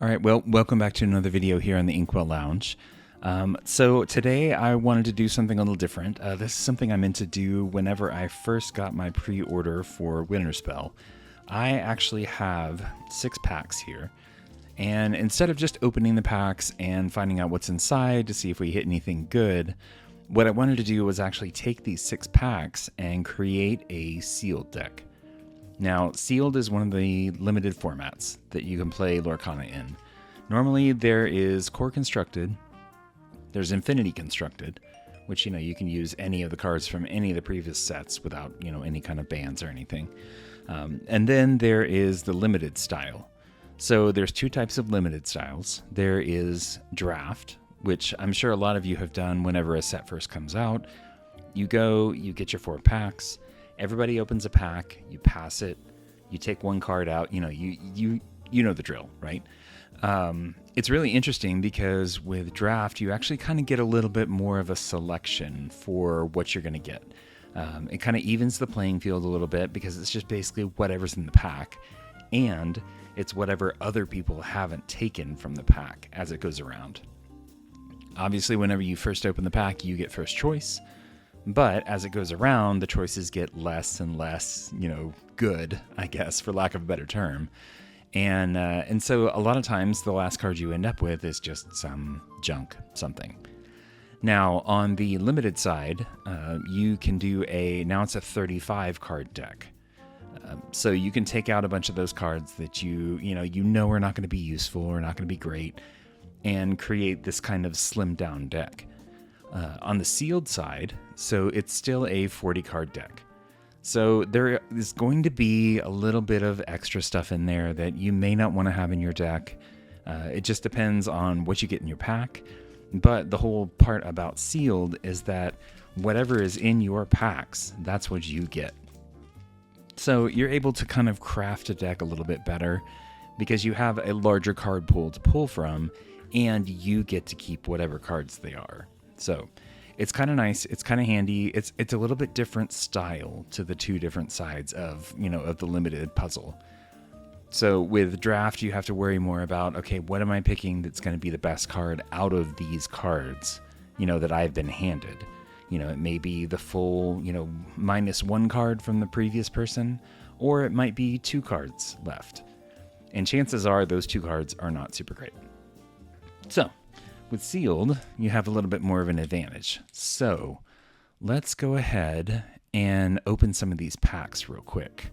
All right, well, welcome back to another video here on the Inkwell Lounge. So today I wanted to do something a little different. This is something I meant to do whenever I first got my pre-order for Winterspell. I actually have 6 packs here, and instead of just opening the packs and finding out what's inside to see if we hit anything good, what I wanted to do was actually take these 6 packs and create a sealed deck. Now, sealed is one of the limited formats that you can play Lorcana in. Normally, there is Core Constructed, there's Infinity Constructed, which, you can use any of the cards from any of the previous sets without, any kind of bans or anything. And then there is the limited style. So there's 2 types of limited styles. There is Draft, which I'm sure a lot of you have done whenever a set first comes out. You go, you get your 4 packs. Everybody opens a pack, you pass it, you take 1 card out, you know the drill, right? It's really interesting because with Draft, you actually kind of get a little bit more of a selection for what you're going to get. It kind of evens the playing field a little bit because it's just basically whatever's in the pack, and it's whatever other people haven't taken from the pack as it goes around. Obviously, whenever you first open the pack, you get first choice. But as it goes around, the choices get less and less, good, I guess, for lack of a better term. And so a lot of times the last card you end up with is just some junk, something. Now, on the limited side, you can do now it's a 35 card deck. So you can take out a bunch of those cards that you know are not going to be useful or not going to be great and create this kind of slimmed down deck. On the sealed side, so it's still a 40 card deck. So there is going to be a little bit of extra stuff in there that you may not want to have in your deck. It just depends on what you get in your pack. But the whole part about sealed is that whatever is in your packs, that's what you get. So you're able to kind of craft a deck a little bit better because you have a larger card pool to pull from, and you get to keep whatever cards they are. So it's kind of nice. It's kind of handy. It's a little bit different style to the 2 different sides of the limited puzzle. So with Draft, you have to worry more about, okay, what am I picking that's going to be the best card out of these cards, that I've been handed. It may be the full, -1 card from the previous person, or it might be 2 cards left. And chances are those 2 cards are not super great. So with sealed, you have a little bit more of an advantage. So let's go ahead and open some of these packs real quick.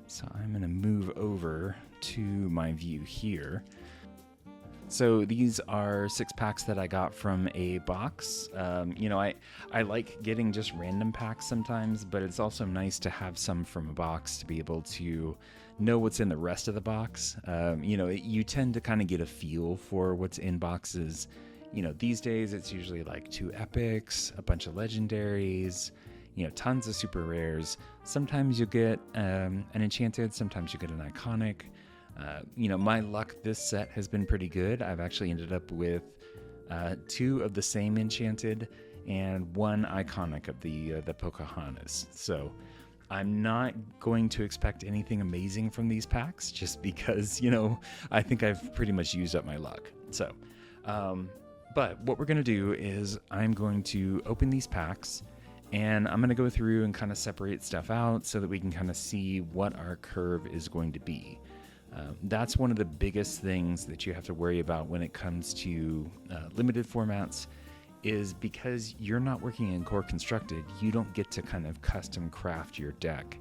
So I'm going to move over to my view here. So these are 6 packs that I got from a box. I like getting just random packs sometimes, but it's also nice to have some from a box to be able to know what's in the rest of the box. You tend to kind of get a feel for what's in boxes. These days it's usually like 2 epics, a bunch of legendaries, tons of super rares. Sometimes you get an enchanted, sometimes you get an iconic. My luck this set has been pretty good. I've actually ended up with 2 of the same enchanted and 1 iconic of the Pocahontas. So I'm not going to expect anything amazing from these packs just because, I think I've pretty much used up my luck. So, but what we're going to do is I'm going to open these packs and I'm going to go through and kind of separate stuff out so that we can kind of see what our curve is going to be. That's one of the biggest things that you have to worry about when it comes to limited formats is because you're not working in Core Constructed, you don't get to kind of custom craft your deck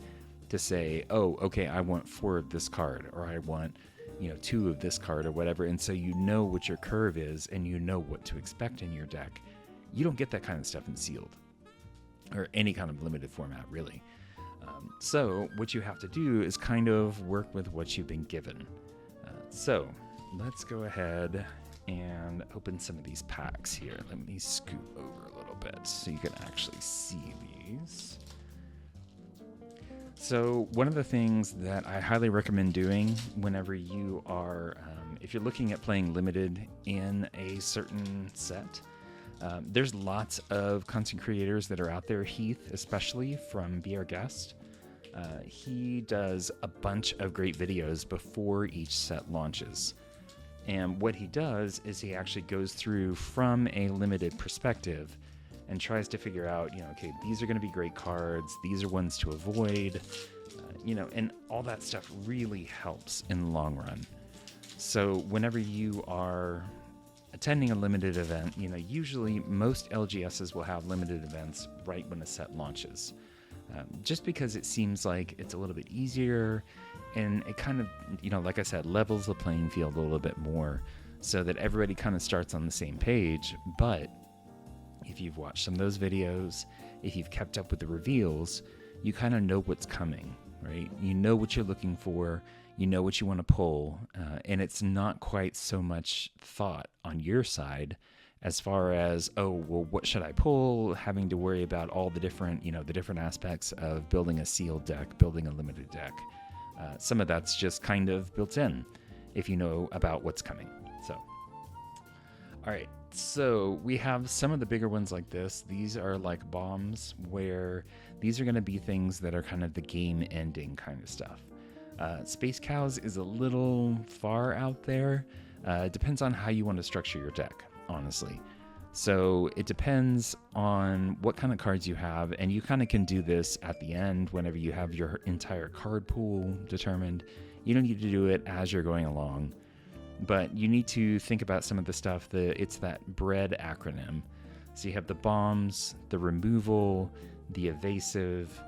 to say, oh, okay, I want 4 of this card, or I want 2 of this card or whatever. And so you know what your curve is and you know what to expect in your deck. You don't get that kind of stuff in sealed or any kind of limited format, really. So what you have to do is kind of work with what you've been given. So let's go ahead and open some of these packs here. Let me scoot over a little bit so you can actually see these. So one of the things that I highly recommend doing whenever you are, if you're looking at playing limited in a certain set, there's lots of content creators that are out there. Heath, especially from Be Our Guest, he does a bunch of great videos before each set launches. And what he does is he actually goes through from a limited perspective and tries to figure out, okay, these are going to be great cards, these are ones to avoid, and all that stuff really helps in the long run. So whenever you are attending a limited event, usually most LGSs will have limited events right when a set launches. Just because it seems like it's a little bit easier, and it kind of, like I said, levels the playing field a little bit more so that everybody kind of starts on the same page. But if you've watched some of those videos, if you've kept up with the reveals, you kind of know what's coming, right? You know what you're looking for, you know what you want to pull, and it's not quite so much thought on your side as far as, oh, well, what should I pull? Having to worry about all the different, the different aspects of building a sealed deck, building a limited deck. Some of that's just kind of built in if you know about what's coming. So, all right. So we have some of the bigger ones like this. These are like bombs, where these are going to be things that are kind of the game ending kind of stuff. Space Cows is a little far out there. It depends on how you want to structure your deck, honestly. So it depends on what kind of cards you have, and you kind of can do this at the end whenever you have your entire card pool determined. You don't need to do it as you're going along, but you need to think about some of the stuff. It's that BREAD acronym. So you have the bombs, the removal, the evasive,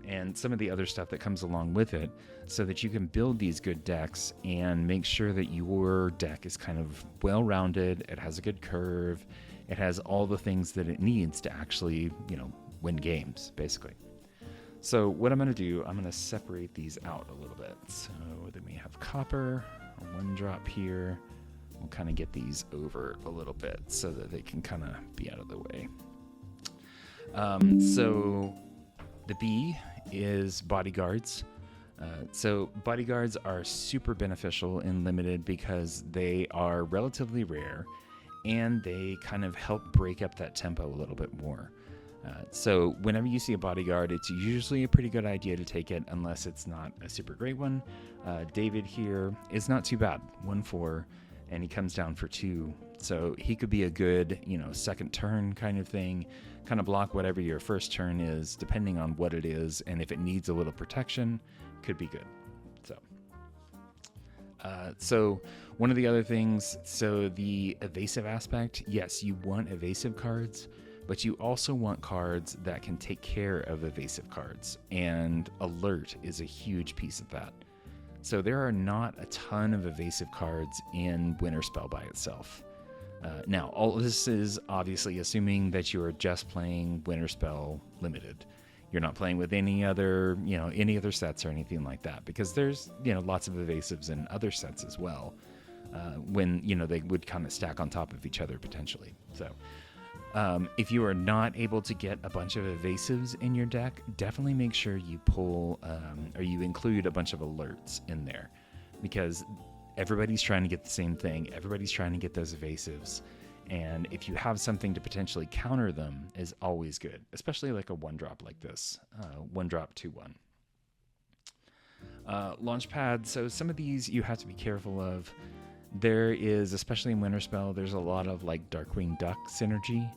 and some of the other stuff that comes along with it, so that you can build these good decks and make sure that your deck is kind of well-rounded. It has a good curve. It has all the things that it needs to actually, win games, basically. So what I'm going to do, I'm going to separate these out a little bit. So then we have copper, a 1-drop here. We'll kind of get these over a little bit so that they can kind of be out of the way. So the B is bodyguards. So bodyguards are super beneficial in limited because they are relatively rare, and they kind of help break up that tempo a little bit more. So whenever you see a bodyguard, it's usually a pretty good idea to take it, unless it's not a super great one. David here is not too bad, 1/4, and he comes down for 2. So he could be a good, second turn kind of thing, kind of block whatever your first turn is, depending on what it is, and if it needs a little protection, could be good. So one of the other things, so the evasive aspect, yes, you want evasive cards, but you also want cards that can take care of evasive cards, and alert is a huge piece of that. So there are not a ton of evasive cards in Winterspell by itself. Now, all of this is obviously assuming that you are just playing Winterspell Limited. You're not playing with any other sets or anything like that, because there's, lots of evasives in other sets as well, when, they would kind of stack on top of each other potentially. So if you are not able to get a bunch of evasives in your deck, definitely make sure you pull or you include a bunch of alerts in there, because everybody's trying to get the same thing. Everybody's trying to get those evasives. And if you have something to potentially counter them, is always good, especially like a 1-drop like this, 1-drop 2/1. Launchpad. So some of these you have to be careful of. There is, especially in Winterspell, there's a lot of like Darkwing Duck synergy.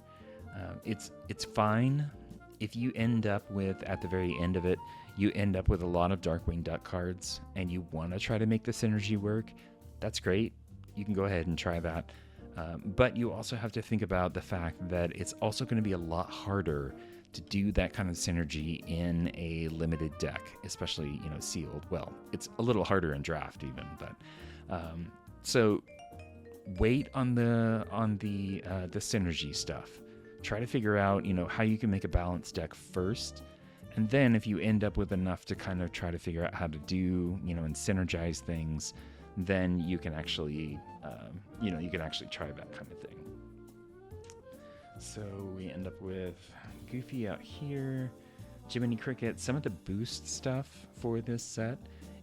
It's fine if you end up with, at the very end of it, you end up with a lot of Darkwing Duck cards, and you want to try to make the synergy work. That's great. You can go ahead and try that. But you also have to think about the fact that it's also going to be a lot harder to do that kind of synergy in a limited deck, especially, sealed. Well, it's a little harder in draft even, but so wait on the synergy stuff. Try to figure out, how you can make a balanced deck first, and then if you end up with enough to kind of try to figure out how to do, and synergize things, then you can actually, try that kind of thing. So we end up with Goofy out here, Jiminy Cricket. Some of the boost stuff for this set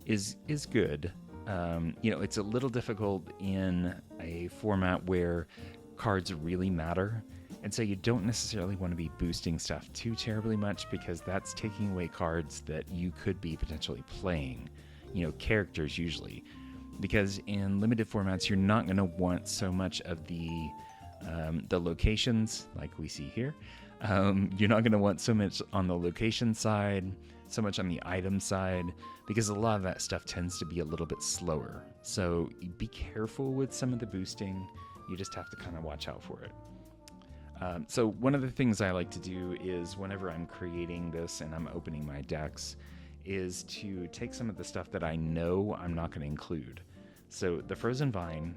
is good. It's a little difficult in a format where cards really matter, and so you don't necessarily want to be boosting stuff too terribly much, because that's taking away cards that you could be potentially playing, characters usually. because in limited formats, you're not going to want so much of the locations like we see here. You're not going to want so much on the location side, so much on the item side, because a lot of that stuff tends to be a little bit slower. So be careful with some of the boosting. You just have to kind of watch out for it. So one of the things I like to do is whenever I'm creating this and I'm opening my decks is to take some of the stuff that I know I'm not going to include. So the Frozen Vine,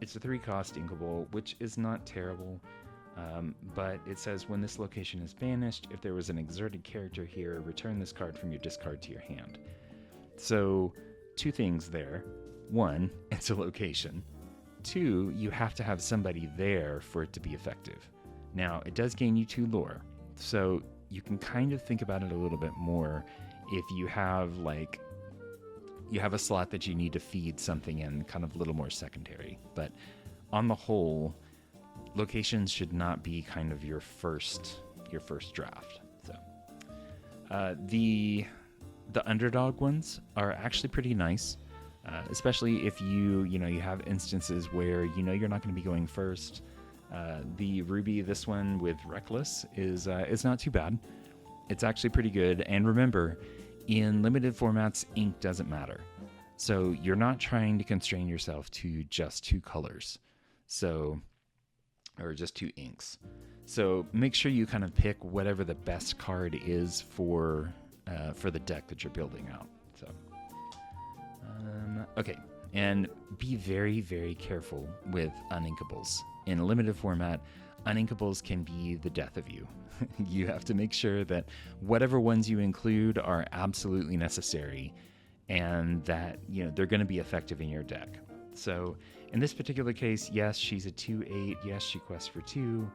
it's a 3-cost inkable, which is not terrible, but it says when this location is banished, if there was an exerted character here, return this card from your discard to your hand. So 2 things there. 1, it's a location. 2, you have to have somebody there for it to be effective. Now, it does gain you 2 lore, so you can kind of think about it a little bit more if you have a slot that you need to feed something in, kind of a little more secondary. But on the whole, locations should not be kind of your first draft. So the underdog ones are actually pretty nice, especially if you have instances where you're not going to be going first. The Ruby, this one with Reckless, is not too bad. It's actually pretty good. And remember, in limited formats, ink doesn't matter. So you're not trying to constrain yourself to just 2 colors, or just 2 inks. So make sure you kind of pick whatever the best card is for the deck that you're building out. So, okay, and be very, very careful with uninkables. In a limited format, uninkables can be the death of you. You have to make sure that whatever ones you include are absolutely necessary and that they're going to be effective in your deck. So in this particular case, yes, she's a 2/8. Yes, she quests for 2,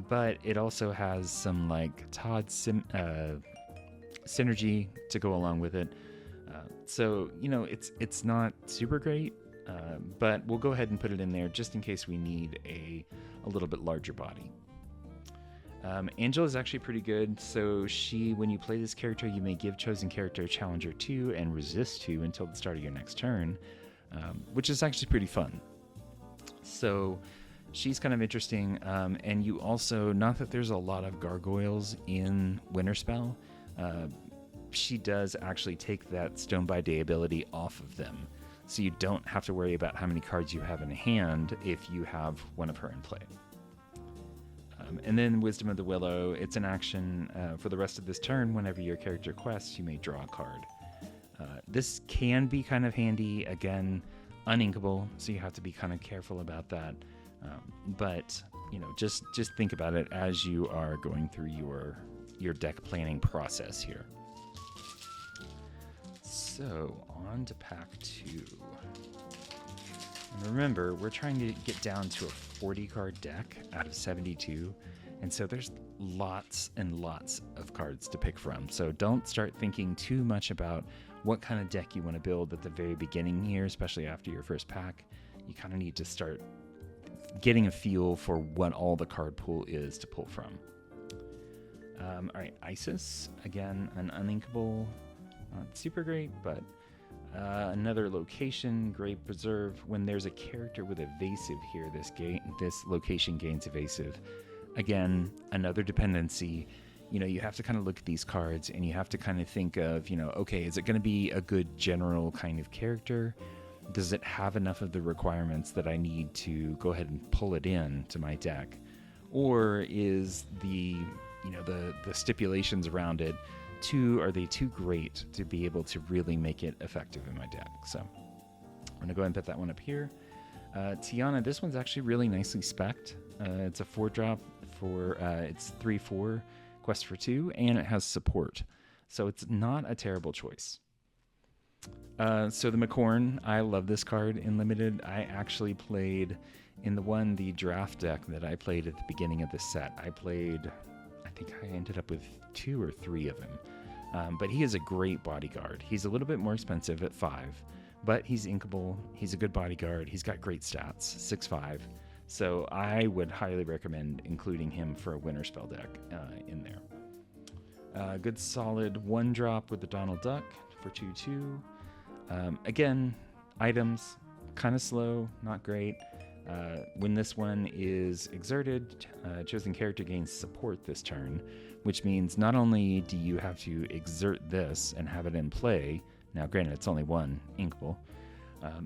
but it also has some Todd synergy to go along with it. So it's not super great, but we'll go ahead and put it in there just in case we need a little bit larger body. Angel is actually pretty good. So when you play this character, you may give chosen character Challenger 2 and Resist 2 until the start of your next turn, which is actually pretty fun. So she's kind of interesting. And you also, not that there's a lot of gargoyles in Winterspell, she does actually take that Stone by Day ability off of them. So you don't have to worry about how many cards you have in hand if you have one of her in play. And then Wisdom of the Willow, it's an action for the rest of this turn. Whenever your character quests, you may draw a card. This can be kind of handy. Again, uninkable, so you have to be kind of careful about that. But just think about it as you are going through your deck planning process here. So on to pack 2. And remember, we're trying to get down to a 40-card deck out of 72, and so there's lots and lots of cards to pick from. So don't start thinking too much about what kind of deck you want to build at the very beginning here, especially after your first pack. You kind of need to start getting a feel for what all the card pool is to pull from. All right, Isis, again, an uninkable, not super great, but another location, Great Preserve. When there's a character with evasive here, this location gains evasive. Again, another dependency. You have to kind of look at these cards and you have to kind of think of, okay, is it going to be a good general kind of character? Does it have enough of the requirements that I need to go ahead and pull it in to my deck? Or is the stipulations around it are they too great to be able to really make it effective in my deck? So I'm going to go ahead and put that one up here. Tiana, this one's actually really nicely spec'd. It's a 4-drop for, it's 3/4, quest for 2, and it has support. So it's not a terrible choice. So the McCorn, I love this card in Limited. I actually played in the draft deck that I played at the beginning of this set. I think I ended up with 2 or 3 of him. But he is a great bodyguard. He's a little bit more expensive at 5, but he's inkable. He's a good bodyguard. He's got great stats, 6/5. So I would highly recommend including him for a Winterspell deck in there. Good solid 1-drop with the Donald Duck for 2/2. Again, Items, kind of slow, not great. When this one is exerted, chosen character gains support this turn, which means not only do you have to exert this and have it in play, now granted it's only one inkable,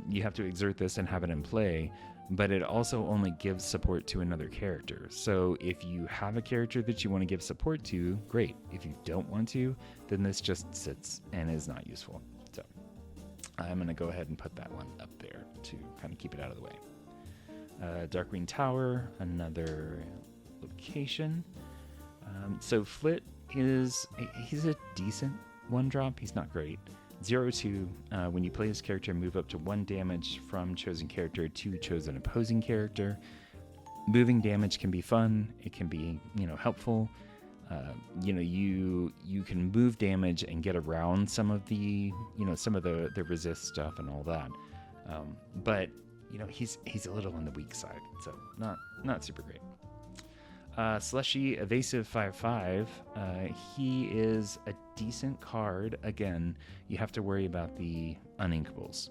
you have to exert this and have it in play, but it also only gives support to another character. So if you have a character that you want to give support to, great. If you don't want to, then this just sits and is not useful. So I'm going to go ahead and put that one up there to kind of keep it out of the way. Darkwing Tower, another location. So Flit he's a decent 1-drop. He's not great. 0/2, when you play this character, move up to 1 damage from chosen character to chosen opposing character. Moving damage can be fun. It can be, helpful. You can move damage and get around some of the resist stuff and all that. But he's a little on the weak side, so not super great. Slushy Evasive 5/5. He is a decent card. Again, you have to worry about the uninkables.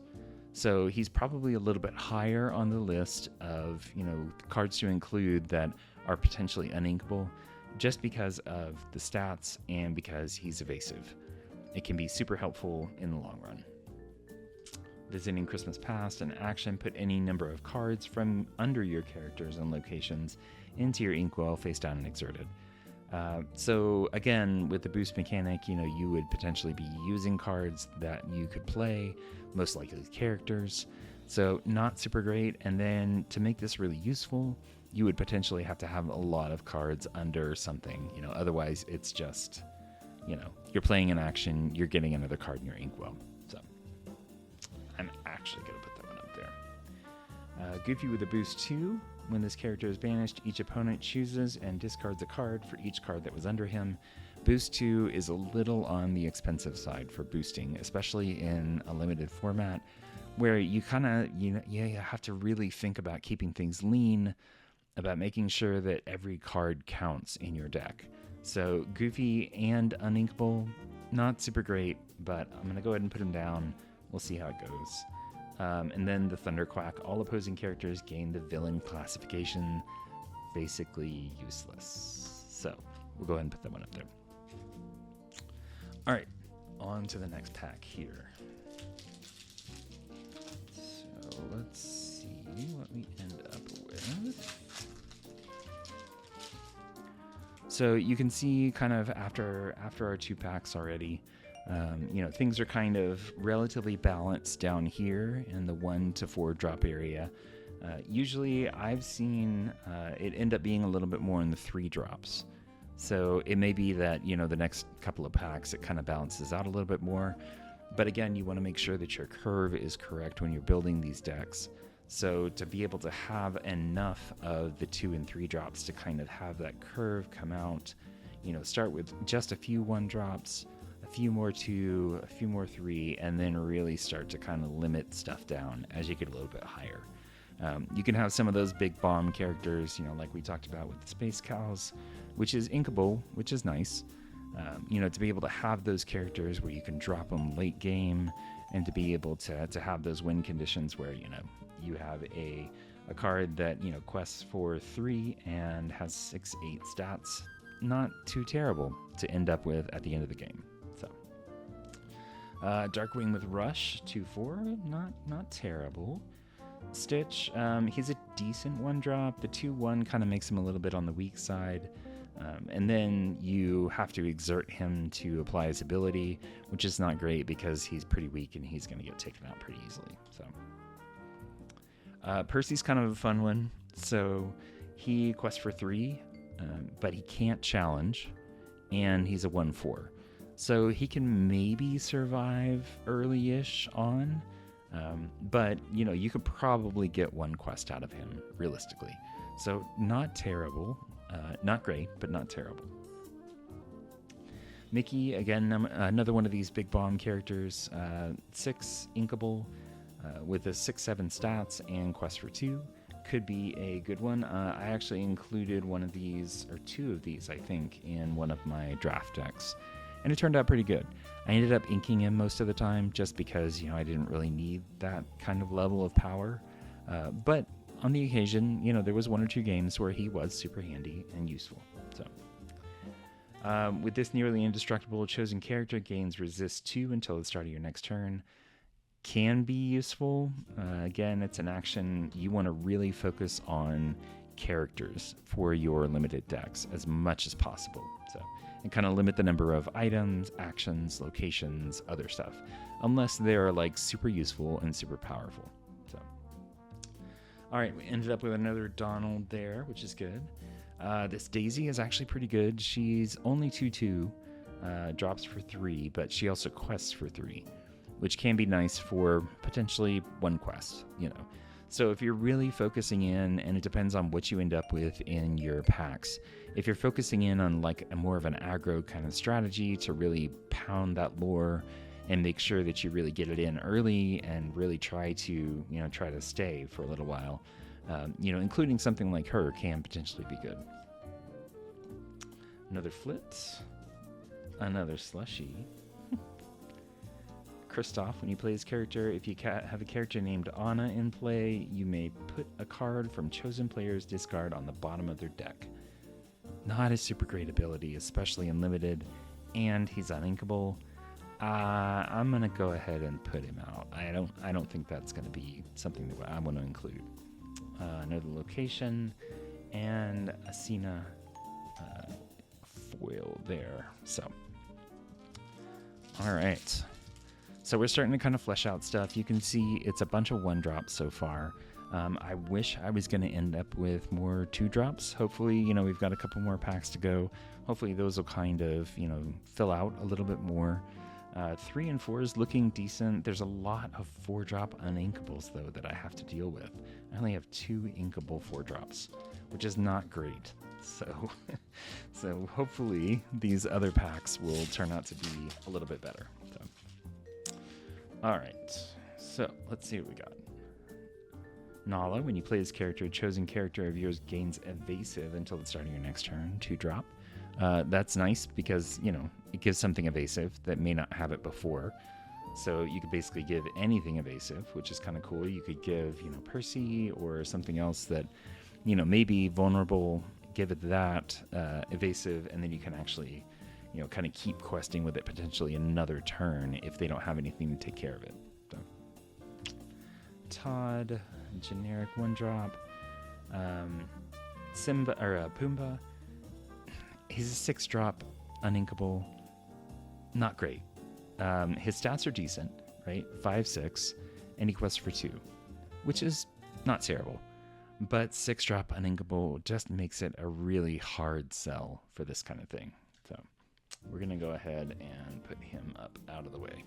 So he's probably a little bit higher on the list of cards to include that are potentially uninkable, just because of the stats and because he's evasive. It can be super helpful in the long run. Visiting Christmas Past, an action, put any number of cards from under your characters and locations into your inkwell face down and exerted. So again, with the boost mechanic, you would potentially be using cards that you could play, most likely characters. So not super great. And then to make this really useful, you would potentially have to have a lot of cards under something. Otherwise it's just, you're playing an action, you're getting another card in your inkwell. So I'm actually going to put that one up there. Goofy with a boost 2. When this character is banished, each opponent chooses and discards a card for each card that was under him. Boost 2 is a little on the expensive side for boosting, especially in a limited format where you kind of, you have to really think about keeping things lean, about making sure that every card counts in your deck. So Goofy and Uninkable, not super great, but I'm going to go ahead and put him down. We'll see how it goes. And then the Thunderquack, all opposing characters gain the villain classification, basically useless. So we'll go ahead and put that one up there. All right, on to the next pack here. So let's see what we end up with. So you can see kind of after our 2 packs already, things are kind of relatively balanced down here in the 1 to 4 drop area. Usually I've seen it end up being a little bit more in the 3 drops. So it may be that, the next couple of packs, it kind of balances out a little bit more. But again, you want to make sure that your curve is correct when you're building these decks. So to be able to have enough of the 2 and 3 drops to kind of have that curve come out, start with just a few 1 drops, a few more 2, a few more 3, and then really start to kind of limit stuff down as you get a little bit higher. You can have some of those big bomb characters, like we talked about with the Space Cows, which is inkable, which is nice. To be able to have those characters where you can drop them late game, and to be able to have those win conditions where, you have a card that, quests for 3 and has 6/8 stats. Not too terrible to end up with at the end of the game. So, Darkwing with Rush 2/4, not terrible. Stitch, he's a decent 1-drop. The 2/1 kind of makes him a little bit on the weak side. And then you have to exert him to apply his ability, which is not great because he's pretty weak and he's going to get taken out pretty easily. So, Percy's kind of a fun one. So he quests for 3, but he can't challenge, and he's a 1/4. So he can maybe survive early-ish on, but you could probably get 1 quest out of him realistically. So not terrible. Not great, but not terrible. Mickey, again, another one of these big bomb characters. 6 inkable with a 6/7 stats and quest for 2. Could be a good one. I actually included one of these, or 2 of these, I think, in one of my draft decks. and it turned out pretty good. I ended up inking him most of the time just because, I didn't really need that kind of level of power. But on the occasion, there was 1 or 2 games where he was super handy and useful. So, with this nearly indestructible chosen character gains resist 2 until the start of your next turn. Can be useful. Again, it's an action you want to really focus on characters for your limited decks as much as possible. So, and kind of limit the number of items, actions, locations, other stuff, unless they're like super useful and super powerful. So, all right, we ended up with another Donald there, which is good. This Daisy is actually pretty good. She's only 2/2, drops for 3, but she also quests for 3, which can be nice for potentially 1 quest, So if you're really focusing in, and it depends on what you end up with in your packs, if you're focusing in on like a more of an aggro kind of strategy to really pound that lore and make sure that you really get it in early and really try to stay for a little while, including something like her can potentially be good. Another Flit, another Slushy. Kristoff, when you play his character, if you have a character named Anna in play, you may put a card from chosen player's discard on the bottom of their deck. Not a super great ability, especially in limited, and he's uninkable. I'm gonna go ahead and put him out. I don't think that's gonna be something that I want to include. Another location, and a Cena foil there. So, all right. So we're starting to kind of flesh out stuff. You can see it's a bunch of 1-drops so far. I wish I was going to end up with more 2-drops. Hopefully, we've got a couple more packs to go. Hopefully those will kind of, fill out a little bit more. 3 and 4 is looking decent. There's a lot of 4-drop uninkables, though, that I have to deal with. I only have 2 inkable 4-drops, which is not great. So hopefully these other packs will turn out to be a little bit better. So. All right, so let's see what we got. Nala, when you play this character, a chosen character of yours gains evasive until the start of your next turn, 2-drop. That's nice because, it gives something evasive that may not have it before. So you could basically give anything evasive, which is kind of cool. You could give, Percy or something else that, may be vulnerable, give it that evasive, and then you can actually kind of keep questing with it potentially another turn if they don't have anything to take care of it. So. Todd, generic 1-drop. Simba or Pumbaa. He's a 6-drop, uninkable. Not great. His stats are decent, right? 5/6, and he quests for 2, which is not terrible. But 6-drop uninkable just makes it a really hard sell for this kind of thing. So. We're going to go ahead and put him up out of the way.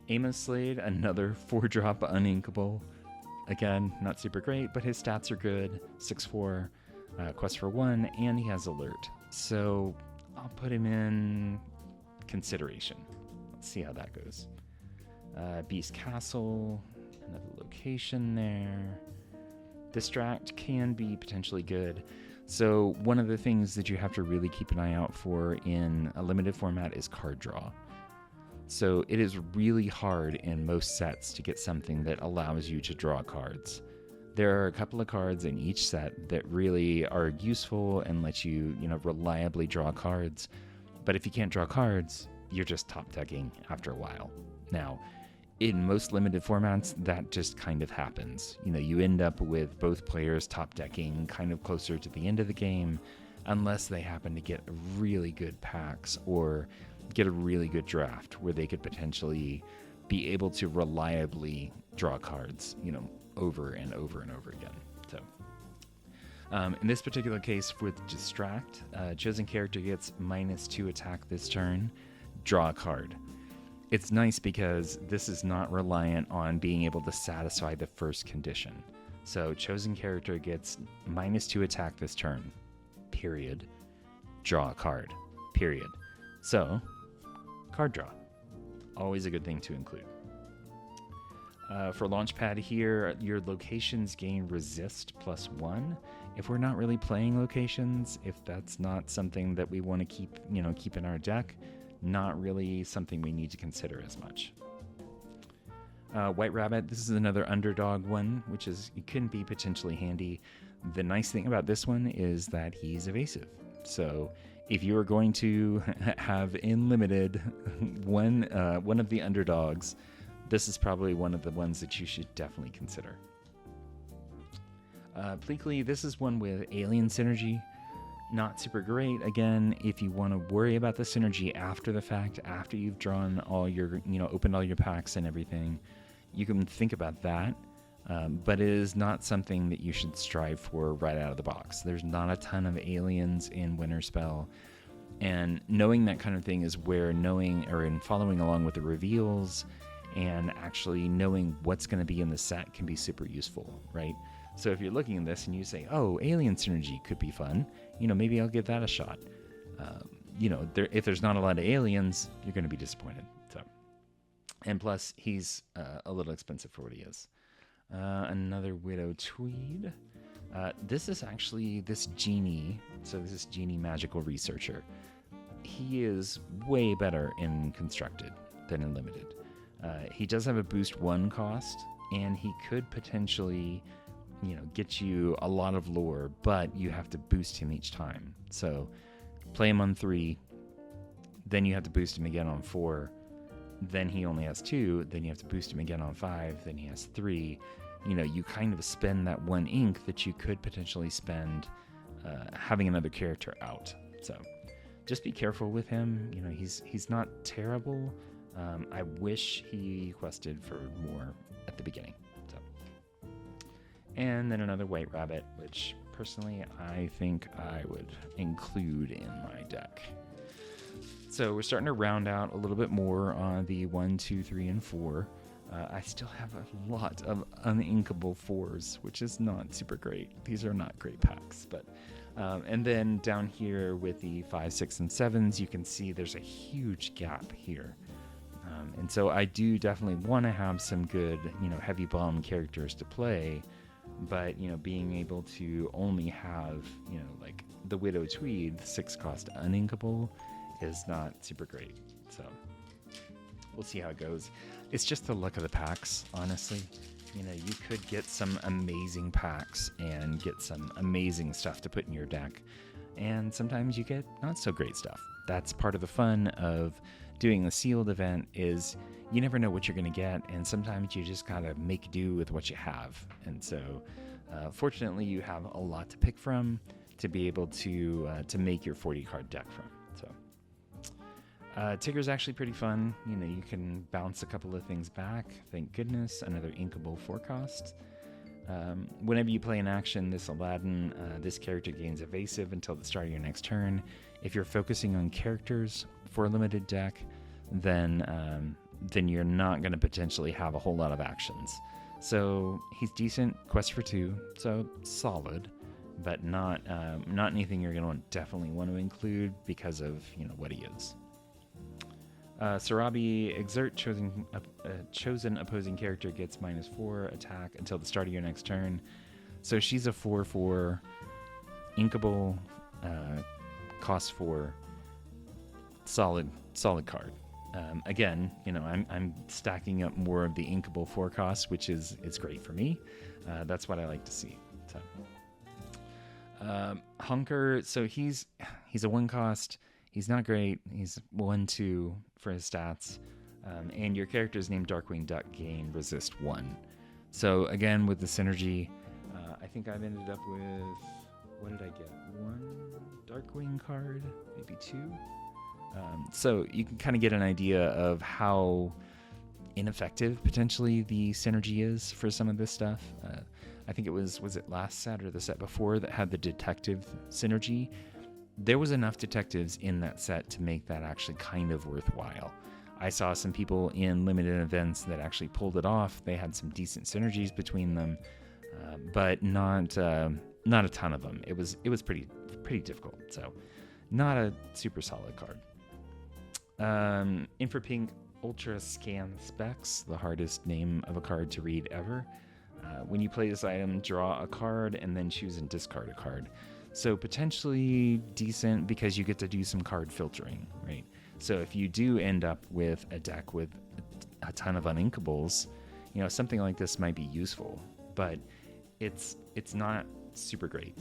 Amos Slade, another 4-drop uninkable. Again, not super great, but his stats are good. 6/4, quest for 1, and he has alert. So I'll put him in consideration. Let's see how that goes. Beast Castle, another location there. Distract can be potentially good. So one of the things that you have to really keep an eye out for in a limited format is card draw. So it is really hard in most sets to get something that allows you to draw cards. There are a couple of cards in each set that really are useful and let you, reliably draw cards. But if you can't draw cards, you're just top decking after a while. Now, in most limited formats, that just kind of happens. You end up with both players top decking kind of closer to the end of the game, unless they happen to get really good packs or get a really good draft where they could potentially be able to reliably draw cards, over and over and over again. So, in this particular case with Distract, chosen character gets -2 attack this turn, draw a card. It's nice because this is not reliant on being able to satisfy the first condition. So chosen character gets -2 attack this turn, period. Draw a card, period. So, card draw. Always a good thing to include. For Launchpad here, your locations gain resist +1. if we're not really playing locations, if that's not something that we want to keep in our deck, not really something we need to consider as much. White Rabbit, this is another underdog one, which is, it can be potentially handy. The nice thing about this one is that he's evasive. So if you are going to have in limited one of the underdogs, this is probably one of the ones that you should definitely consider. Bleakly, this is one with alien synergy. Not super great. Again, if you want to worry about the synergy after the fact, after you've drawn all your, opened all your packs and everything, you can think about that. But it is not something that you should strive for right out of the box. There's not a ton of aliens in Winterspell. And knowing that kind of thing is where in following along with the reveals and actually knowing what's going to be in the set can be super useful, right? So if you're looking at this and you say, oh, alien synergy could be fun, maybe I'll give that a shot. If there's not a lot of aliens, you're going to be disappointed. So, and plus, he's a little expensive for what he is. Another Widow Tweed. This is actually this Genie. So this is Genie Magical Researcher. He is way better in Constructed than in Limited. He does have a boost 1 cost, and he could potentially get you a lot of lore, but you have to boost him each time. So play him on 3, then you have to boost him again on 4, then he only has 2, then you have to boost him again on 5, then he has 3. You kind of spend that 1 ink that you could potentially spend having another character out. So just be careful with him. He's not terrible. I wish he quested for more at the beginning. And then another White Rabbit, which personally I think I would include in my deck. So we're starting to round out a little bit more on the 1, 2, 3, and 4. I still have a lot of uninkable 4s, which is not super great. These are not great packs. But and then down here with the 5, 6, and 7s, you can see there's a huge gap here. And so I do definitely want to have some good, heavy bomb characters to play. But, being able to only have, like the Widow Tweed, 6 cost uninkable, is not super great. So we'll see how it goes. It's just the luck of the packs, honestly. You could get some amazing packs and get some amazing stuff to put in your deck. And sometimes you get not so great stuff. That's part of the fun of doing the sealed event is you never know what you're going to get, and sometimes you just gotta make do with what you have. And so fortunately you have a lot to pick from to be able to make your 40 card deck from. So Tigger's actually pretty fun. You can bounce a couple of things back, thank goodness. Another inkable 4 cost. Whenever you play an action, this Aladdin, this character gains evasive until the start of your next turn. If you're focusing on characters for a limited deck, then you're not going to potentially have a whole lot of actions. So he's decent, quest for 2, so solid, but not anything you're going to definitely want to include because of what he is. Sarabi, exert chosen opposing character gets -4 attack until the start of your next turn. So she's a 4/4 inkable, cost 4, solid card. Again, I'm stacking up more of the inkable 4 costs, which it's great for me. That's what I like to see. So, Hunker, so he's a 1 cost. He's not great. He's 1/2 for his stats. And your character is named Darkwing Duck, gain resist 1. So again, with the synergy, I think I've ended up with, what did I get? 1 Darkwing card, maybe 2. So you can kind of get an idea of how ineffective potentially the synergy is for some of this stuff. I think it was it last set or the set before that had the detective synergy? There was enough detectives in that set to make that actually kind of worthwhile. I saw some people in limited events that actually pulled it off. They had some decent synergies between them, but not a ton of them. It was pretty difficult. So not a super solid card. Infrapink Ultra Scan Specs, the hardest name of a card to read ever. When you play this item, draw a card and then choose and discard a card. So potentially decent because you get to do some card filtering, right? So if you do end up with a deck with a ton of uninkables, something like this might be useful, but it's not super great.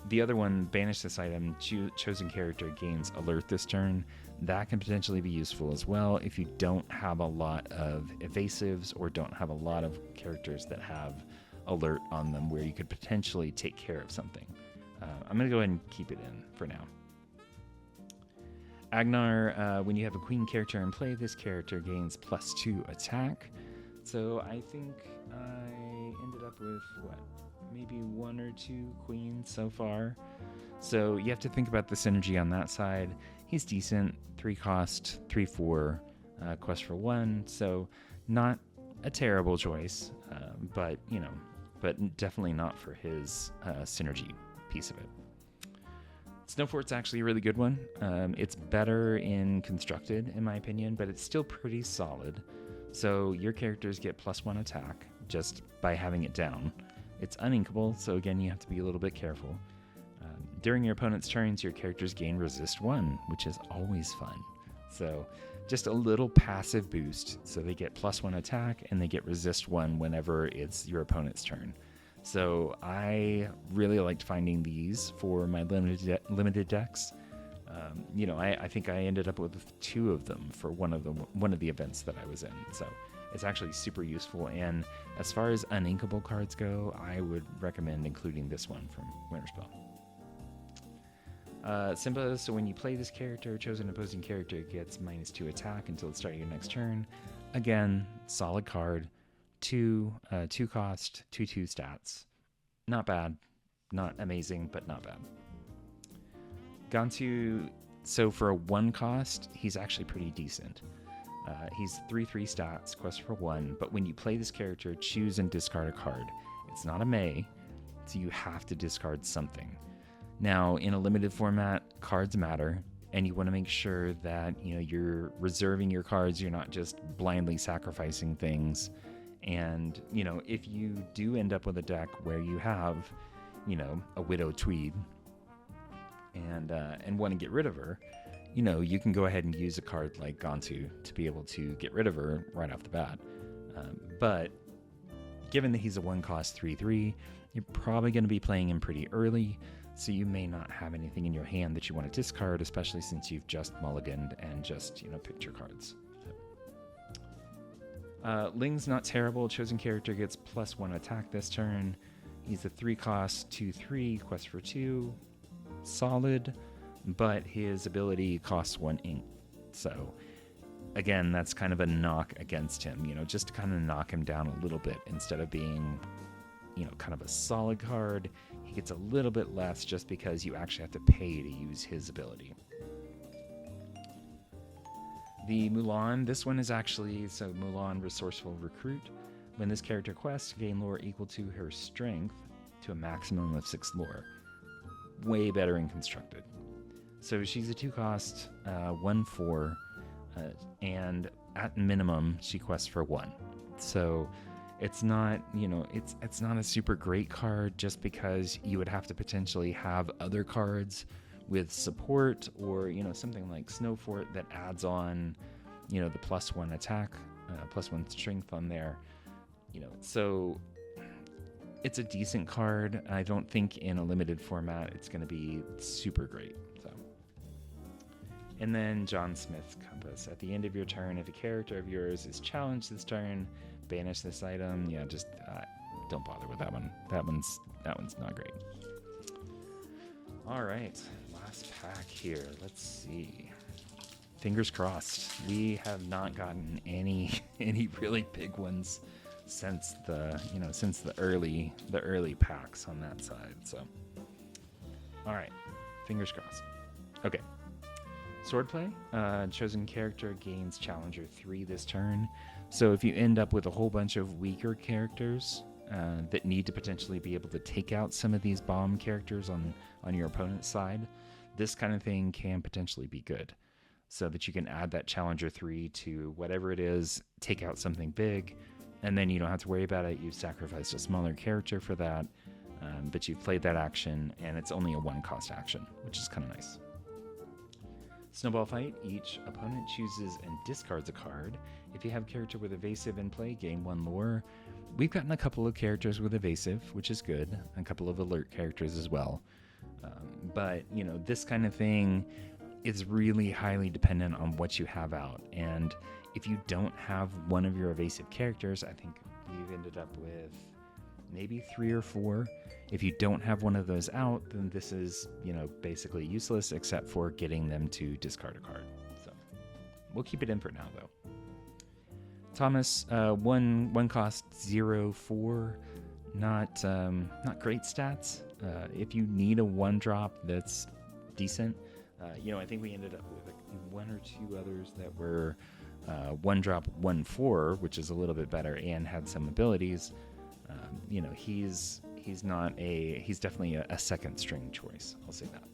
The other one, banish this item, chosen character gains alert this turn. That can potentially be useful as well if you don't have a lot of evasives or don't have a lot of characters that have alert on them where you could potentially take care of something. I'm going to go ahead and keep it in for now. Agnar, when you have a queen character in play, this character gains +2 attack. So I think I ended up with, maybe 1 or 2 queens so far. So you have to think about the synergy on that side. He's decent, 3 cost, 3/4, quest for 1. So not a terrible choice, but definitely not for his synergy piece of it. Snowfort's actually a really good one. It's better in Constructed, in my opinion, but it's still pretty solid. So your characters get +1 attack just by having it down. It's uninkable, so again, you have to be a little bit careful. During your opponent's turns, your characters gain resist 1, which is always fun. So just a little passive boost. So they get +1 attack and they get resist 1 whenever it's your opponent's turn. So I really liked finding these for my limited decks. I think I ended up with 2 of them for one of the events that I was in. So it's actually super useful. And as far as uninkable cards go, I would recommend including this one from Winterspell. Simba, so when you play this character, chosen opposing character gets -2 attack until the start of your next turn. Again, solid card. 2 cost, 2/2 stats. Not bad. Not amazing, but not bad. Gantu, so for a 1 cost, he's actually pretty decent. He's 3/3 stats, quest for 1, but when you play this character, choose and discard a card. It's not a May, so you have to discard something. Now, in a limited format, cards matter, and you want to make sure that you're reserving your cards, you're not just blindly sacrificing things. And, if you do end up with a deck where you have, a Widow Tweed and want to get rid of her, you can go ahead and use a card like Gantu to be able to get rid of her right off the bat. But given that he's a 1 cost 3/3, you're probably going to be playing him pretty early, so you may not have anything in your hand that you want to discard, especially since you've just mulliganed and just, picked your cards. Ling's not terrible. Chosen character gets +1 attack this turn. He's a 3 cost 2/3, quest for 2. Solid, but his ability costs 1 ink. So again, that's kind of a knock against him, just to kind of knock him down a little bit. Instead of being, kind of a solid card, he gets a little bit less just because you actually have to pay to use his ability. The Mulan, this one is actually, Mulan, Resourceful Recruit. When this character quests, gain lore equal to her strength to a maximum of 6 lore. Way better in Constructed. So she's a 2 cost, 1/4, and at minimum, she quests for 1. So it's not, it's not a super great card just because you would have to potentially have other cards with support or, something like Snowfort that adds on, the +1 attack, +1 strength on there, so it's a decent card. I don't think in a limited format it's going to be super great. So, and then John Smith's Compass. At the end of your turn, if a character of yours is challenged this turn, banish this item. Yeah, just don't bother with that one. That one's not great. All right, last pack here. Let's see. Fingers crossed. We have not gotten any really big ones since the early packs on that side. So, all right, fingers crossed. Okay. Swordplay. Chosen character gains Challenger 3 this turn. So if you end up with a whole bunch of weaker characters that need to potentially be able to take out some of these bomb characters on your opponent's side, this kind of thing can potentially be good. So that you can add that Challenger 3 to whatever it is, take out something big, And then you don't have to worry about it. You've sacrificed a smaller character for that, but you've played that action, and it's only a 1-cost action, which is kind of nice. Snowball Fight. Each opponent chooses and discards a card. If you have a character with evasive in play, gain 1 lore. We've gotten a couple of characters with evasive, which is good. A couple of alert characters as well. But, you know, this kind of thing is really highly dependent on what you have out. And if you don't have one of your evasive characters, I think we've ended up with maybe 3 or 4. If you don't have one of those out, then this is, you know, basically useless except for getting them to discard a card. So we'll keep it in for now, though. Thomas, one cost 0/4, not great stats. If you need a 1-drop that's decent, you know, I think we ended up with 1 or 2 others that were 1-drop 1/4, which is a little bit better and had some abilities. You know, he's definitely a second string choice. I'll say that.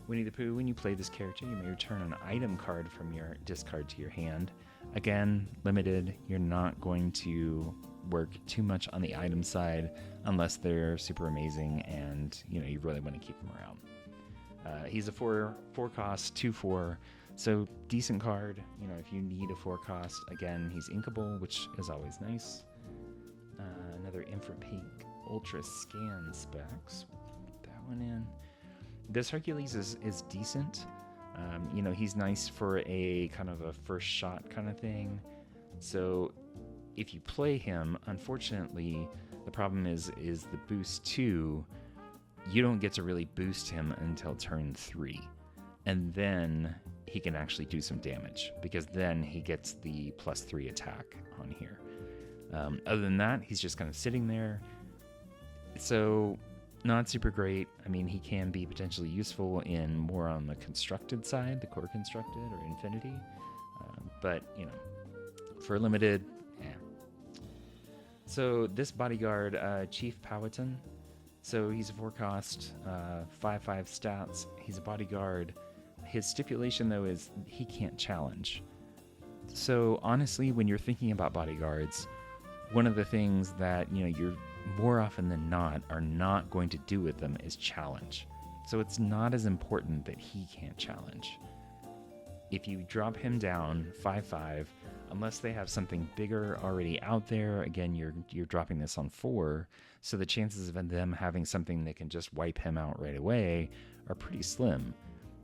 Winnie the Pooh, when you play this character, you may return an item card from your discard to your hand. Again, limited. You're not going to work too much on the item side unless they're super amazing and, you know, you really want to keep them around. He's a 4 cost, 2/4, so decent card. You know, if you need a 4 cost, again, he's inkable, which is always nice. Another Infra Pink Ultra Scan specs. Put that one in. This Hercules is decent. You know, he's nice for a kind of a first shot kind of thing. So if you play him, unfortunately, the problem is the boost 2. You don't get to really boost him until turn 3. And then he can actually do some damage, because then he gets the +3 attack on here. Other than that, he's just kind of sitting there. So not super great. I mean, he can be potentially useful in more on the constructed side, the core constructed or infinity. But, you know, for limited, So this bodyguard, Chief Powhatan. So he's a 4 cost, 5/5 stats. He's a bodyguard. His stipulation, though, is he can't challenge. So honestly, when you're thinking about bodyguards, one of the things that, you know, you're more often than not are not going to do with them is challenge. So it's not as important that he can't challenge. If you drop him down 5/5, unless they have something bigger already out there, again, you're dropping this on 4, so the chances of them having something that can just wipe him out right away are pretty slim.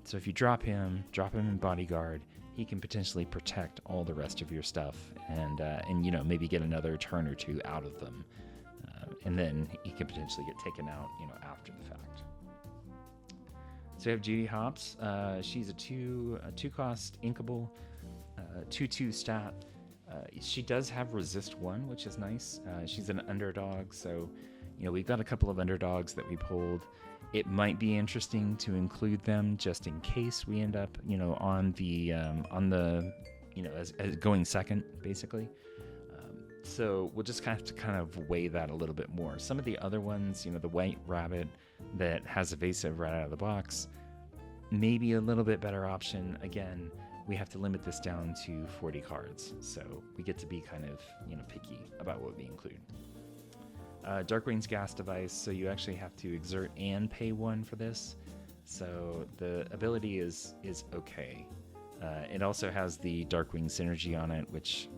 So if you drop him in bodyguard, he can potentially protect all the rest of your stuff, and you know, maybe get another turn or 2 out of them, and then he can potentially get taken out, you know, after the fact. So we have Judy Hopps. She's a 2 cost inkable, 2/2 stat. She does have resist 1, which is nice. She's an underdog, so, you know, we've got a couple of underdogs that we pulled. It might be interesting to include them just in case we end up, you know, on the you know, as going second, basically. So we'll just have to kind of weigh that a little bit more. Some of the other ones, you know, the White Rabbit that has evasive right out of the box, maybe a little bit better option. Again, we have to limit this down to 40 cards, so we get to be kind of, you know, picky about what we include. Darkwing's gas device, so you actually have to exert and pay 1 for this. So the ability is okay. It also has the Darkwing synergy on it, which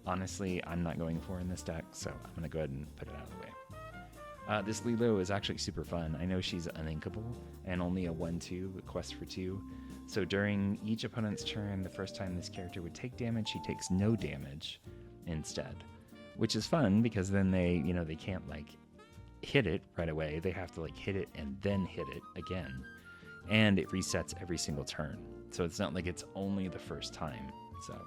honestly I'm not going for in this deck, so I'm going to go ahead and put it out of the way. This Lilo is actually super fun. I know she's uninkable and only a 1/2, a quest for 2. So during each opponent's turn, the first time this character would take damage, he takes no damage instead, which is fun because then they, you know, they can't like hit it right away. They have to like hit it and then hit it again, and it resets every single turn. So it's not like it's only the first time. So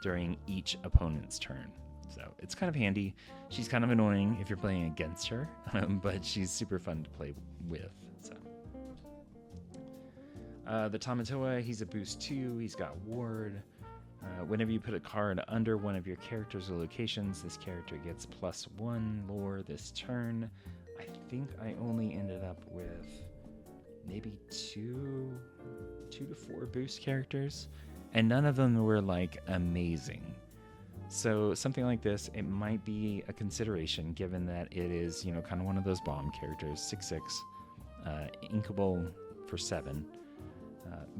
during each opponent's turn. So it's kind of handy. She's kind of annoying if you're playing against her, but she's super fun to play with. So the Tamatoa, he's a boost 2. He's got ward. Whenever you put a card under one of your characters or locations, this character gets +1 lore this turn. I think I only ended up with maybe 2 to 4 boost characters, and none of them were like amazing. So something like this, it might be a consideration given that it is, you know, kind of one of those bomb characters, 6/6, inkable for 7.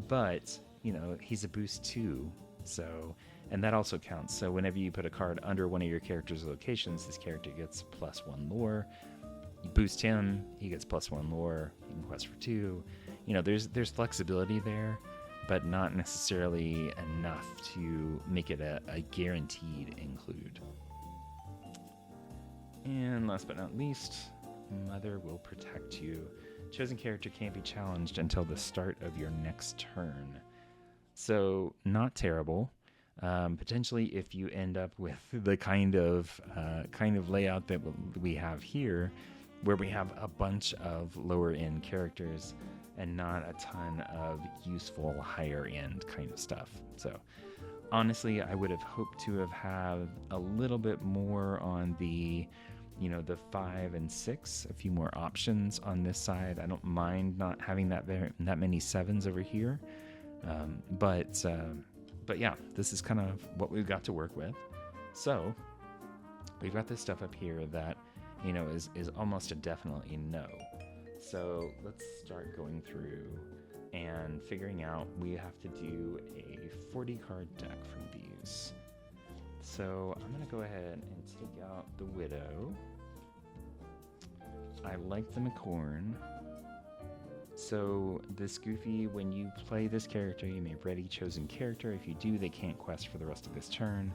But, you know, he's a boost 2, so, and that also counts. So whenever you put a card under one of your character's locations, this character gets +1 lore. You boost him, he gets +1 lore. You can quest for 2. You know, there's flexibility there, but not necessarily enough to make it a guaranteed include. And last but not least, Mother will protect you. Chosen character can't be challenged until the start of your next turn. So not terrible. Potentially, if you end up with the kind of layout that we have here, where we have a bunch of lower end characters and not a ton of useful higher end kind of stuff. So honestly, I would have hoped to have had a little bit more on the, you know, the 5 and 6, a few more options on this side. I don't mind not having that many 7s over here. But yeah, this is kind of what we've got to work with. So we've got this stuff up here that, you know, is almost a definitely no. So let's start going through and figuring out. We have to do a 40 card deck from these. So I'm going to go ahead and take out the Widow. I like the McCorn. So this Goofy, when you play this character, you may ready chosen character. If you do, they can't quest for the rest of this turn.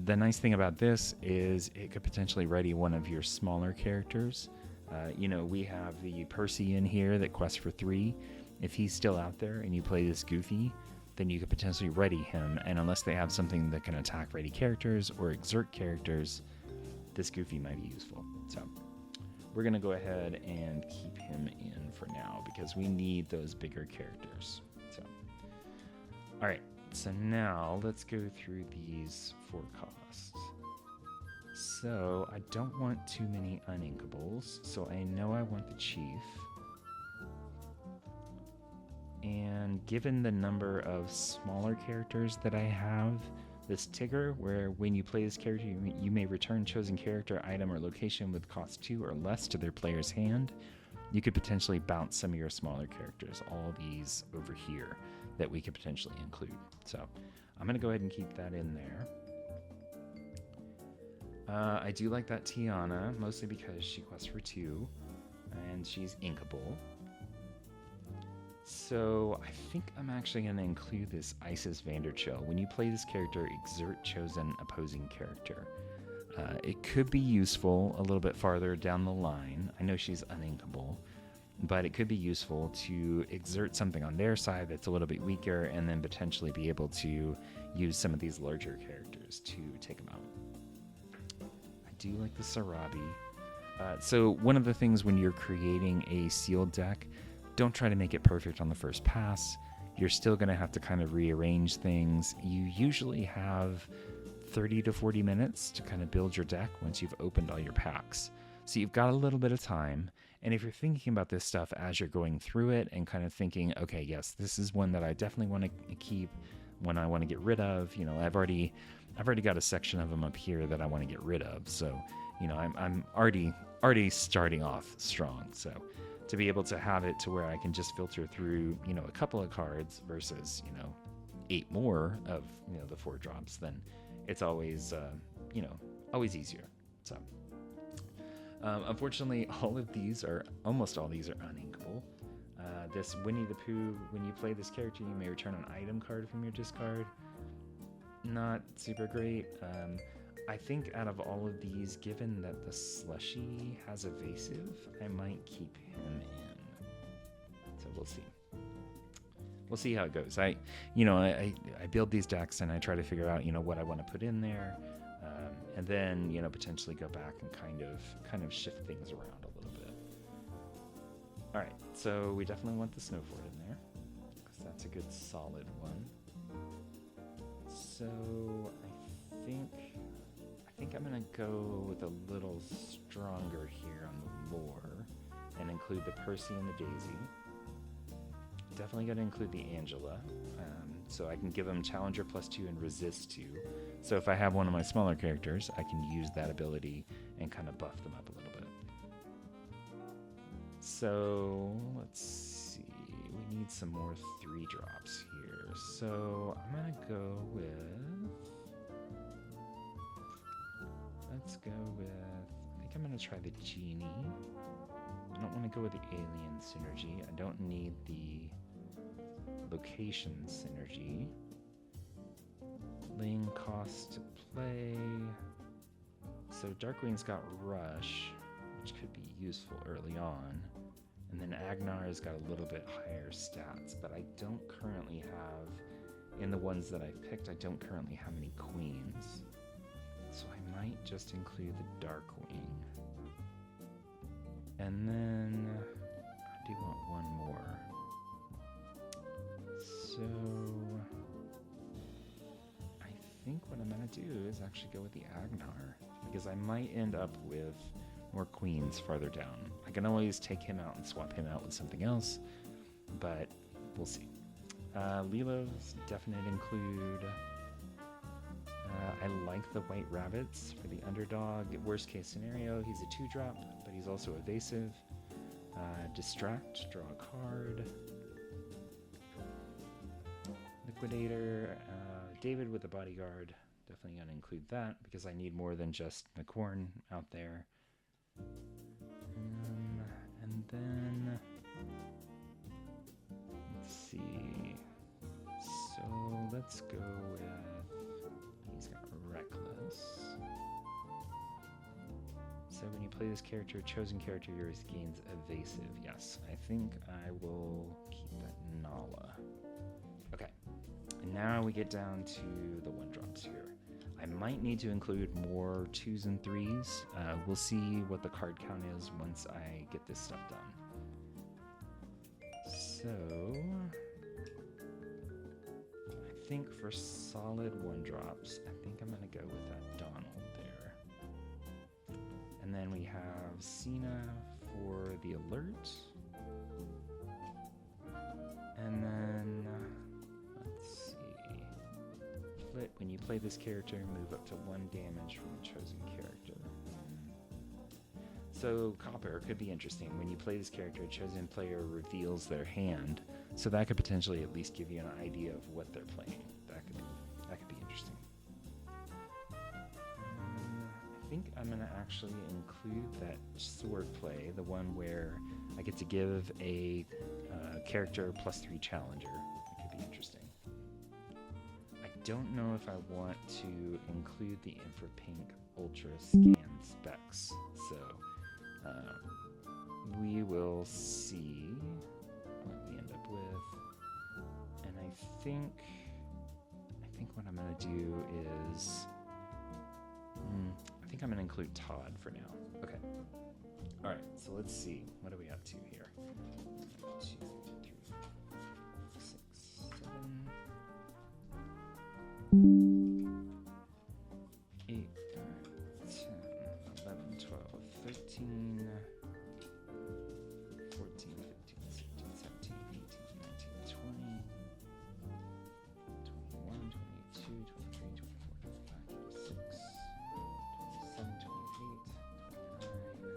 The nice thing about this is it could potentially ready one of your smaller characters. You know, we have the Percy in here that quests for 3. If he's still out there and you play this Goofy, then you could potentially ready him. And unless they have something that can attack ready characters or exert characters, this Goofy might be useful. So we're going to go ahead and keep him in for now because we need those bigger characters. So, all right. So now let's go through these for costs. So I don't want too many uninkables. So I know I want the Chief. And given the number of smaller characters that I have, this Tigger, where when you play this character, you may return chosen character, item, or location with cost 2 or less to their player's hand, you could potentially bounce some of your smaller characters, all these over here, that we could potentially include. So I'm going to go ahead and keep that in there. I do like that Tiana, mostly because she quests for 2, and she's inkable. So I think I'm actually going to include this Isis Vanderchill. When you play this character, exert chosen opposing character. It could be useful a little bit farther down the line. I know she's uninkable, but it could be useful to exert something on their side that's a little bit weaker and then potentially be able to use some of these larger characters to take them out. I do like the Sarabi. So one of the things when you're creating a sealed deck, don't try to make it perfect on the first pass. You're still going to have to kind of rearrange things. You usually have 30 to 40 minutes to kind of build your deck once you've opened all your packs. So you've got a little bit of time. And if you're thinking about this stuff as you're going through it and kind of thinking, okay, yes, this is one that I definitely want to keep, one I want to get rid of. You know, I've already got a section of them up here that I want to get rid of. So, you know, I'm already starting off strong. So to be able to have it to where I can just filter through, you know, a couple of cards versus, you know, 8 more of, you know, the 4 drops, then it's always, you know, always easier. So, unfortunately, almost all these are uninkable. This Winnie the Pooh, when you play this character, you may return an item card from your discard. Not super great. I think out of all of these, given that the Slushy has evasive, I might keep him in. So we'll see. We'll see how it goes. I build these decks and I try to figure out, you know, what I want to put in there, and then, you know, potentially go back and kind of shift things around a little bit. All right, so we definitely want the Snowfort in there because that's a good solid one. So I think I'm gonna go with a little stronger here on the lore and include the Percy and the Daisy. Definitely got to include the Angela, so I can give them Challenger +2 and Resist 2. So if I have one of my smaller characters, I can use that ability and kind of buff them up a little bit. So let's see, we need some more 3-drops here. So I'm gonna go with, let's go with, I think I'm gonna try the Genie. I don't want to go with the Alien synergy. I don't need the Location synergy. Ling cost to play. So Darkwing's got Rush, which could be useful early on. And then Agnar's got a little bit higher stats, but I don't currently have, in the ones that I've picked, I don't currently have any Queens. So I might just include the Darkwing. And then I do want one more. So I think what I'm going to do is actually go with the Agnar, because I might end up with more Queens farther down. I can always take him out and swap him out with something else, but we'll see. Lilo's definite include. I like the White Rabbits for the underdog. Worst case scenario, he's a 2-drop, but he's also evasive. Distract, draw a card. Liquidator, David with the Bodyguard. Definitely gonna include that because I need more than just McCorn out there. And then let's see. So let's go with, he's got Reckless. So when you play this character, chosen character yours gains evasive. Yes, I think I will keep that Nala. Okay, and now we get down to the 1-drops here. I might need to include more 2s and 3s. We'll see what the card count is once I get this stuff done. So I think for solid 1-drops, I think I'm gonna go with that Donald there. And then we have Cena for the alert. And then let's see. When you play this character, move up to 1 damage from a chosen character. So Copper could be interesting. When you play this character, a chosen player reveals their hand, so that could potentially at least give you an idea of what they're playing. That could be interesting. I think I'm gonna actually include that sword play, the one where I get to give a character +3 challenger. That could be interesting. I don't know if I want to include the Infrapink Ultra Scan specs, so we will see what we end up with. And I think what I'm gonna do is, I think I'm gonna include Todd for now. Okay. All right. So let's see. What are we up to here? 1, 2, 3, 4, 5, 6, 7, 8, 9, 10, 11, 12, 13, 14, 15, 16, 17, 18, 19, 20, 21, 22, 23, 24, 25, 26, 27, 28, 29,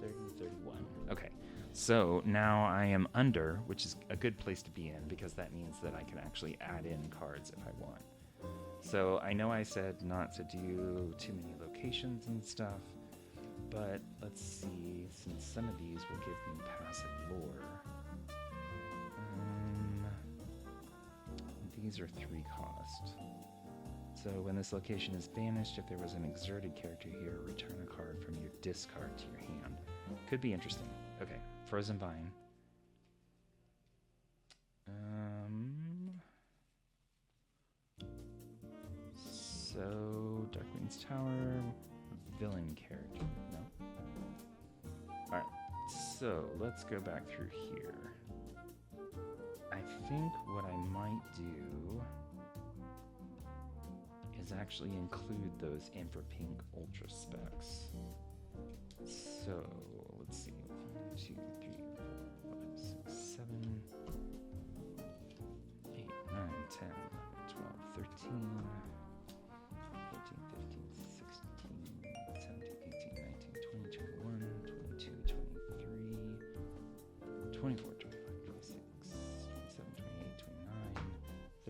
30, 31. Okay. So now I am under, which is a good place to be in because that means that I can actually add in cards if I want. So I know I said not to do too many locations and stuff, but let's see, since some of these will give me passive lore. These are 3 cost. So when this location is banished, if there was an exerted character here, return a card from your discard to your hand. Could be interesting. Okay, Frozen Vine. So Darkwing's Tower, villain character. No. Alright, so let's go back through here. I think what I might do is actually include those Infrapink Ultra specs. So let's see. 1, 2, 3, 4, 5, 6, 7, 8, 9, 10, 12, 13,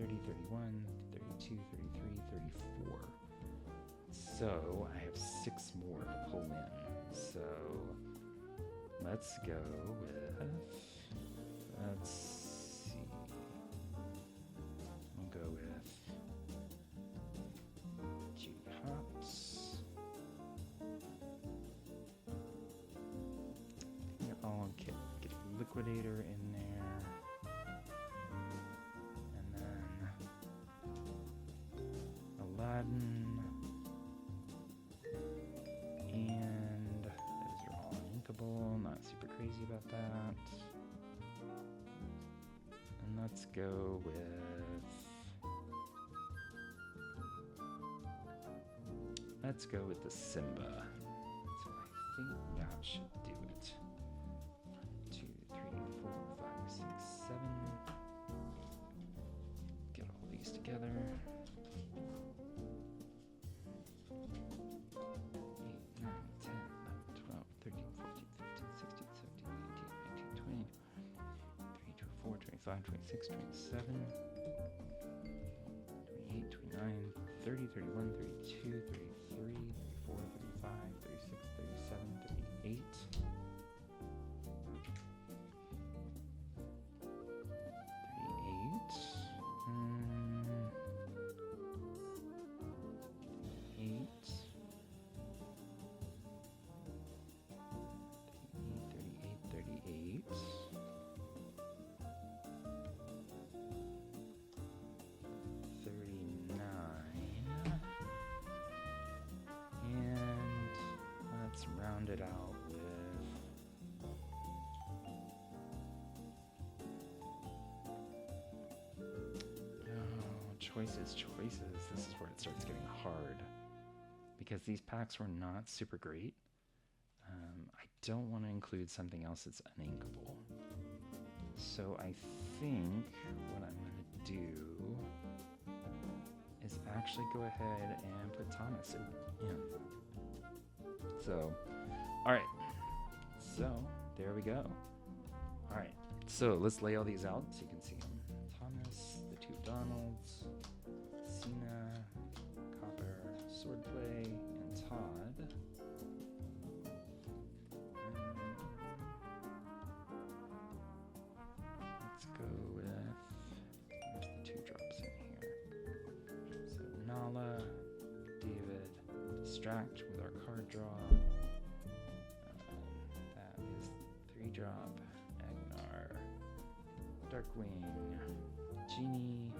30, 31, 32, 33, 34. So I have 6 more to pull in. So let's go with, let's see, we'll go with Judy Hops. I think I'll get Liquidator in there. And then Aladdin. And those are all inkable, not super crazy about that. And let's go with the Simba. So I think that should do it. 1, 2, 3, 4, 5, 6, 7. Get all these together. 25, 26, 27, 28, 29, 30, 31, 32, 33, 34, 35, 36, 37, 38. 39. And let's round it out with choices. This is where it starts getting hard because these packs were not super great. I don't want to include something else that's uninkable. So I think what I'm going to do is actually go ahead and put Thomas in. So, all right. So there we go. All right. So let's lay all these out so you can see them. Thomas, the 2 Donalds, Cena, Copper, Swordplay, and Todd. Let's go with, there's the 2 drops in here. So Nala, David, Distract with our card draw. That is 3 drop. Agnar, Darkwing, Genie,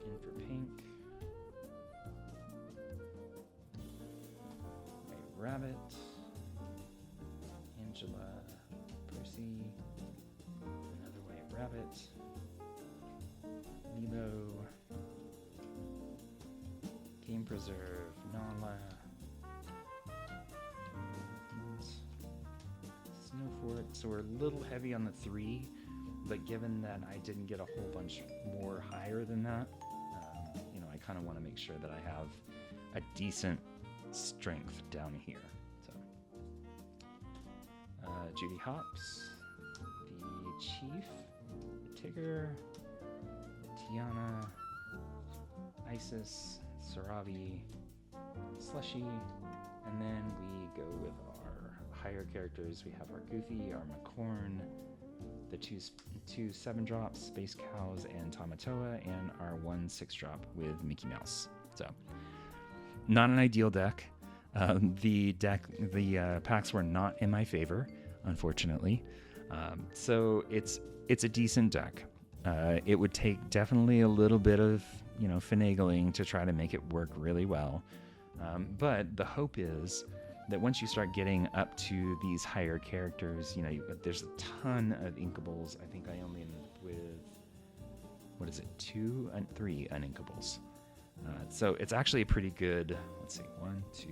in for pink. White Rabbit, Angela, Percy, another White Rabbit, Lilo, Game Preserve, Nala, Snowfort. So we're a little heavy on the 3, but given that I didn't get a whole bunch more higher than that, I kind of want to make sure that I have a decent strength down here. So Judy Hops, the Chief, Tigger, Tiana, Isis, Sarabi, Slushy, and then we go with our higher characters. We have our Goofy, our McCorn, the two 7-drops, Space Cows and Tamatoa, and our 1 6-drop with Mickey Mouse. So, not an ideal deck. The packs were not in my favor, unfortunately. So it's a decent deck. It would take definitely a little bit of finagling to try to make it work really well. But the hope is that once you start getting up to these higher characters, there's a ton of inkables. I think I only ended up with, 2 and 3 uninkables. So it's actually a pretty good, let's see, 1, 2,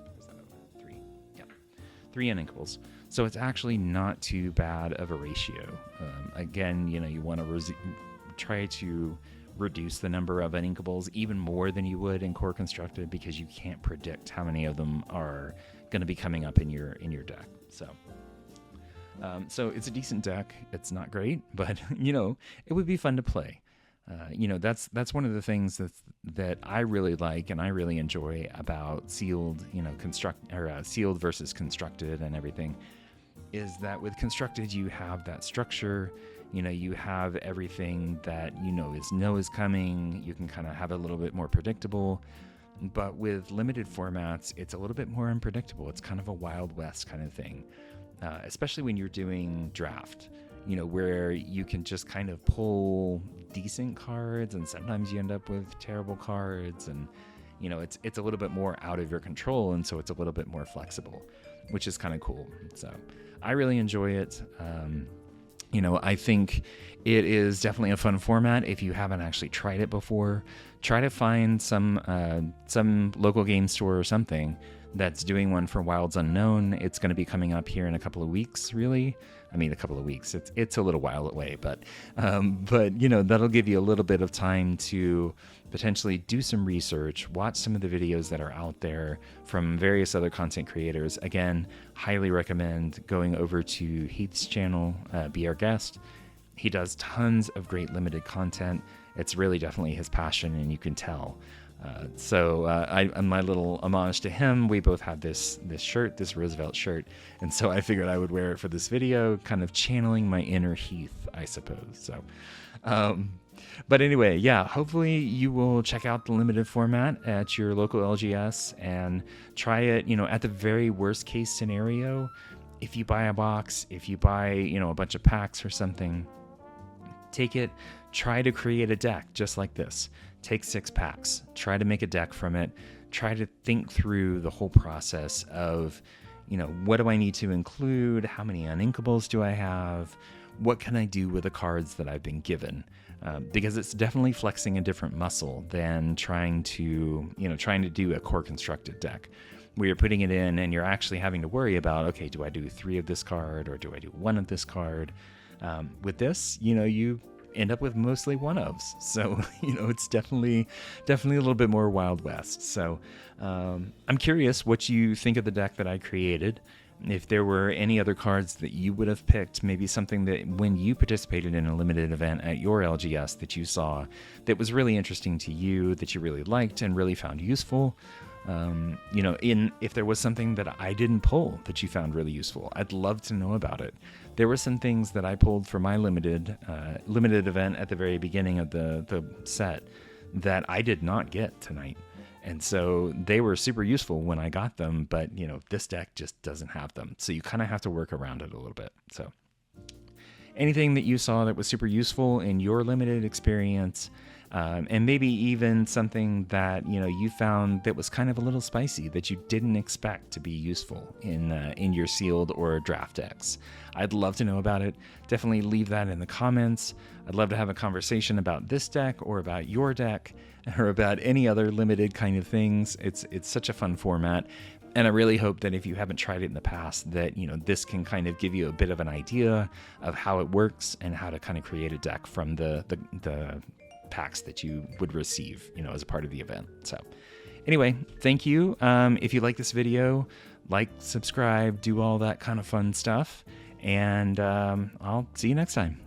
where's that over? 3. Yeah, 3 uninkables. So it's actually not too bad of a ratio. Again, you want to try to reduce the number of uninkables even more than you would in Core Constructed, because you can't predict how many of them are going to be coming up in your deck. So, So it's a decent deck. It's not great, but you know, it would be fun to play. You know, that's one of the things that I really like and I really enjoy about sealed, you know, sealed versus constructed and everything, is that with constructed you have that structure. You know, you have everything that you know is coming. You can kind of have it a little bit more predictable. But with limited formats, it's a little bit more unpredictable. It's kind of a Wild West kind of thing, especially when you're doing draft, you know, where you can just kind of pull decent cards and sometimes you end up with terrible cards, and you know, it's a little bit more out of your control, and so it's a little bit more flexible, which is kind of cool. So I really enjoy it. You know, I think it is definitely a fun format. If you haven't actually tried it before, try to find some local game store or something that's doing one for Wilds Unknown. It's going to be coming up here in a couple of weeks, really. I mean, a couple of weeks. It's a little while away, but you know, that'll give you a little bit of time to potentially do some research, watch some of the videos that are out there from various other content creators. Again, highly recommend going over to Heath's channel, Be Our Guest. He does tons of great limited content. It's really definitely his passion, and you can tell. So my little homage to him, we both have this shirt, this Roosevelt shirt, and so I figured I would wear it for this video, kind of channeling my inner Heath, I suppose. So, but anyway, yeah, hopefully you will check out the limited format at your local LGS and try it. You know, at the very worst case scenario, if you buy a box, if you buy, you know, a bunch of packs or something, take it, try to create a deck just like this. Take 6 packs, try to make a deck from it, try to think through the whole process of, you know, what do I need to include? How many uninkables do I have? What can I do with the cards that I've been given? Because it's definitely flexing a different muscle than trying to do a core constructed deck, where you're putting it in and you're actually having to worry about, okay, do I do 3 of this card or do I do 1 of this card? With this, you know, you end up with mostly 1-ofs. So, you know, it's definitely a little bit more Wild West. So I'm curious what you think of the deck that I created. If there were any other cards that you would have picked, maybe something that when you participated in a limited event at your LGS that you saw that was really interesting to you, that you really liked and really found useful. You know, if there was something that I didn't pull that you found really useful, I'd love to know about it. There were some things that I pulled for my limited event at the very beginning of the set that I did not get tonight. And so they were super useful when I got them, but you know, this deck just doesn't have them. So you kind of have to work around it a little bit. So anything that you saw that was super useful in your limited experience, and maybe even something that, you know, you found that was kind of a little spicy that you didn't expect to be useful in your sealed or draft decks. I'd love to know about it. Definitely leave that in the comments. I'd love to have a conversation about this deck or about your deck or about any other limited kind of things. It's such a fun format. And I really hope that if you haven't tried it in the past, that, you know, this can kind of give you a bit of an idea of how it works and how to kind of create a deck from the packs that you would receive, you know, as a part of the event. So anyway, thank you. If you like this video, like, subscribe, do all that kind of fun stuff. And I'll see you next time.